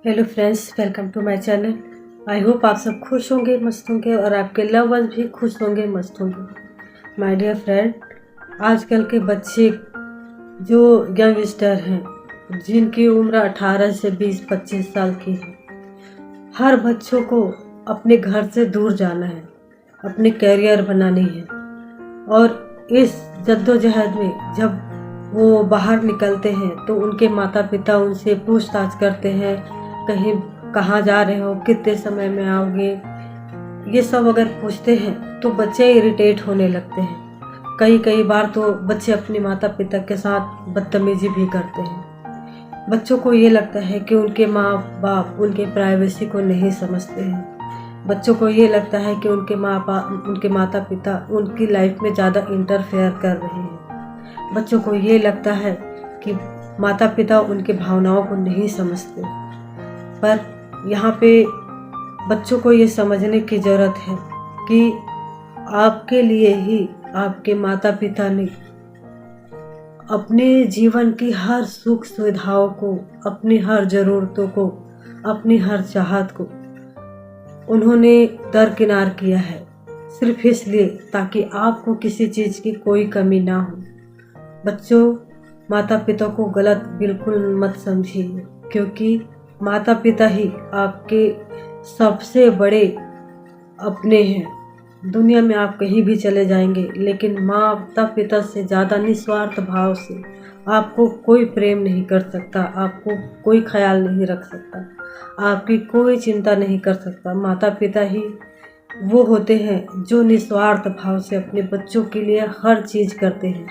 Hello friends, welcome to my channel. I hope आप सब खुश होंगे, मस्त होंगे और आपके लव वंस भी खुश होंगे, मस्त होंगे। माय डियर फ्रेंड, आजकल के बच्चे जो यंगस्टर हैं जिनकी उम्र 18 से 20-25 साल की है, हर बच्चों को अपने घर से दूर जाना है, अपने करियर बनानी है। और इस जद्दोजहद में जब वो बाहर निकलते हैं तो उनके माता पिता उनसे पूछताछ करते हैं, कहीं कहाँ जा रहे हो, कितने समय में आओगे। ये सब अगर पूछते हैं तो बच्चे इरिटेट होने लगते हैं। कई बार तो बच्चे अपने माता पिता के साथ बदतमीजी भी करते हैं। बच्चों को ये लगता है कि उनके माँ बाप उनके प्राइवेसी को नहीं समझते हैं। बच्चों को ये लगता है कि उनके माता पिता उनकी लाइफ में ज़्यादा इंटरफेयर कर रहे हैं। बच्चों को ये लगता है कि माता पिता उनके भावनाओं को नहीं समझते। पर यहाँ पे बच्चों को ये समझने की ज़रूरत है कि आपके लिए ही आपके माता पिता ने अपने जीवन की हर सुख सुविधाओं को, अपनी हर ज़रूरतों को, अपनी हर चाहत को उन्होंने दरकिनार किया है, सिर्फ इसलिए ताकि आपको किसी चीज़ की कोई कमी ना हो। बच्चों, माता पिता को गलत बिल्कुल मत समझिए, क्योंकि माता पिता ही आपके सबसे बड़े अपने हैं। दुनिया में आप कहीं भी चले जाएंगे, लेकिन माता पिता से ज़्यादा निस्वार्थ भाव से आपको कोई प्रेम नहीं कर सकता, आपको कोई ख्याल नहीं रख सकता, आपकी कोई चिंता नहीं कर सकता। माता पिता ही वो होते हैं जो निस्वार्थ भाव से अपने बच्चों के लिए हर चीज़ करते हैं।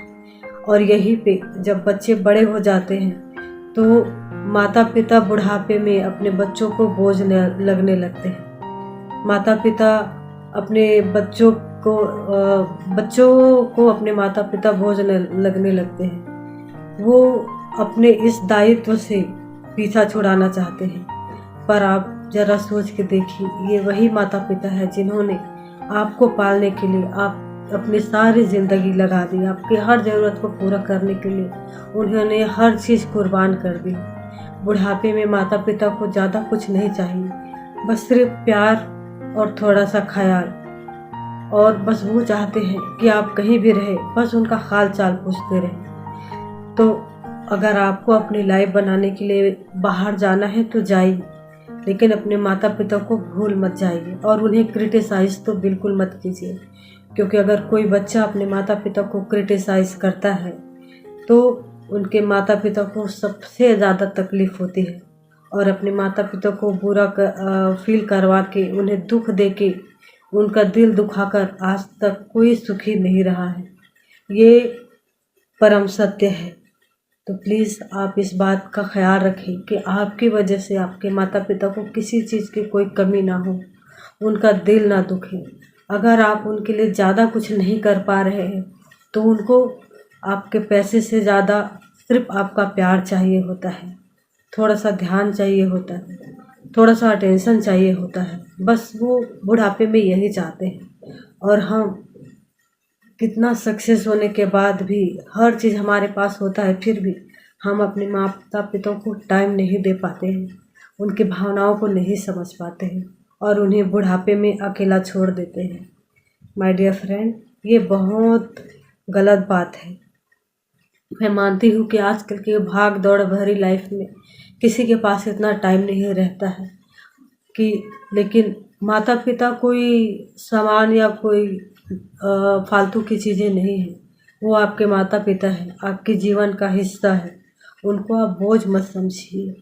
और यहीं पे जब बच्चे बड़े हो जाते हैं तो माता पिता बुढ़ापे में अपने बच्चों को बोझ लगने लगते हैं। माता पिता अपने बच्चों को अपने माता पिता बोझ लगने लगते हैं। वो अपने इस दायित्व से पीछा छुड़ाना चाहते हैं। पर आप जरा सोच के देखिए, ये वही माता पिता है जिन्होंने आपको पालने के लिए आप अपनी सारी ज़िंदगी लगा दी, आपकी हर ज़रूरत को पूरा करने के लिए उन्होंने हर चीज़ कुर्बान कर दी। बुढ़ापे में माता पिता को ज़्यादा कुछ नहीं चाहिए, बस सिर्फ प्यार और थोड़ा सा ख्याल। और बस वो चाहते हैं कि आप कहीं भी रहे, बस उनका हाल चाल पूछते रहें। तो अगर आपको अपनी लाइफ बनाने के लिए बाहर जाना है तो जाइए, लेकिन अपने माता पिता को भूल मत जाइए और उन्हें क्रिटिसाइज़ तो बिल्कुल मत कीजिए। क्योंकि अगर कोई बच्चा अपने माता पिता को क्रिटिसाइज़ करता है तो उनके माता पिता को सबसे ज़्यादा तकलीफ़ होती है। और अपने माता पिता को बुरा फील करवा के, उन्हें दुख दे के, उनका दिल दुखाकर आज तक कोई सुखी नहीं रहा है। ये परम सत्य है। तो प्लीज़ आप इस बात का ख्याल रखें कि आपकी वजह से आपके माता पिता को किसी चीज़ की कोई कमी ना हो, उनका दिल ना दुखे। अगर आप उनके लिए ज़्यादा कुछ नहीं कर पा रहे हैं तो उनको आपके पैसे से ज़्यादा सिर्फ आपका प्यार चाहिए होता है, थोड़ा सा ध्यान चाहिए होता है, थोड़ा सा अटेंशन चाहिए होता है। बस वो बुढ़ापे में यही चाहते हैं। और हम कितना सक्सेस होने के बाद भी, हर चीज़ हमारे पास होता है, फिर भी हम अपने माता पिता को टाइम नहीं दे पाते हैं, उनकी भावनाओं को नहीं समझ पाते हैं और उन्हें बुढ़ापे में अकेला छोड़ देते हैं। माय डियर फ्रेंड, ये बहुत गलत बात है। मैं मानती हूँ कि आजकल की भाग दौड़ भरी लाइफ में किसी के पास इतना टाइम नहीं रहता है कि, लेकिन माता पिता कोई सामान या कोई फालतू की चीज़ें नहीं है। वो आपके माता पिता हैं, आपके जीवन का हिस्सा है। उनको आप बोझ मत समझिए।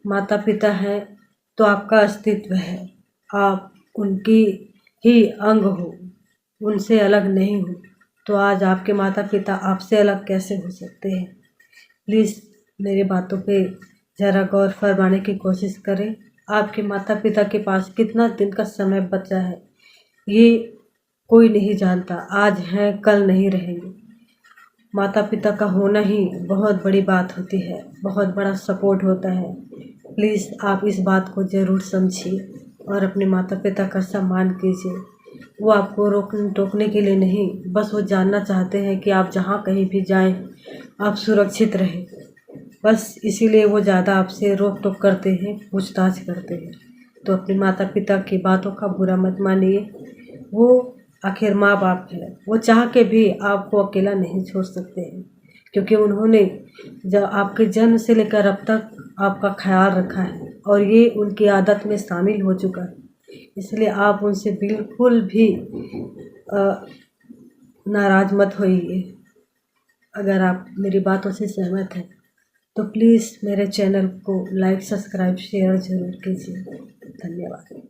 माता पिता हैं तो आपका अस्तित्व है, आप उनकी ही अंग हो, उनसे अलग नहीं हो। तो आज आपके माता पिता आपसे अलग कैसे हो सकते हैं? प्लीज़ मेरी बातों पे ज़रा गौर फरमाने की कोशिश करें। आपके माता पिता के पास कितना दिन का समय बचा है ये कोई नहीं जानता। आज हैं, कल नहीं रहेंगे। माता पिता का होना ही बहुत बड़ी बात होती है, बहुत बड़ा सपोर्ट होता है। प्लीज़ आप इस बात को ज़रूर समझिए और अपने माता पिता का सम्मान कीजिए। वो आपको टोकने के लिए नहीं, बस वो जानना चाहते हैं कि आप जहाँ कहीं भी जाएं आप सुरक्षित रहें। बस इसीलिए वो ज़्यादा आपसे रोक टोक करते हैं, पूछताछ करते हैं। तो अपने माता पिता की बातों का बुरा मत मानिए, वो आखिर माँ बाप है, वो चाह के भी आपको अकेला नहीं छोड़ सकते हैं, क्योंकि उन्होंने जब आपके जन्म से लेकर अब तक आपका ख्याल रखा है और ये उनकी आदत में शामिल हो चुका है। इसलिए आप उनसे बिल्कुल भी नाराज़ मत होइए। अगर आप मेरी बातों से सहमत हैं तो प्लीज़ मेरे चैनल को लाइक, सब्सक्राइब, शेयर ज़रूर कीजिए। धन्यवाद।